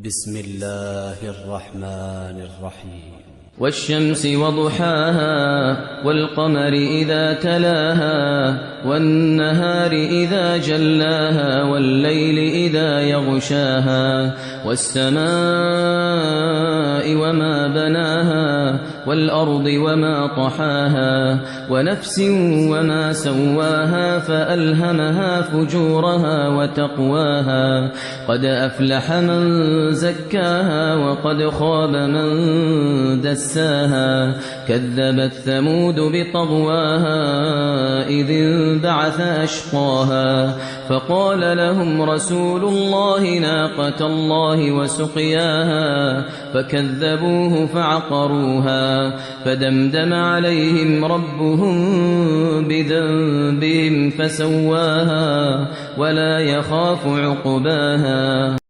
بسم الله الرحمن الرحيم. والشمس وضحاها والقمر إذا تلاها والنهار إذا جلاها والليل إذا يغشاها والسماء وما بناها والأرض وما طحاها ونفس وما سواها فألهمها فجورها وتقواها قد أفلح من زكاها وقد خاب من دساها كذبت ثمود بطغواها إذ انبعث أشقاها فقال لهم رسول الله ناقة الله وسقياها فكذبوه فعقروها فدمدم عليهم ربهم بذنبهم فسواها ولا يخاف عقباها.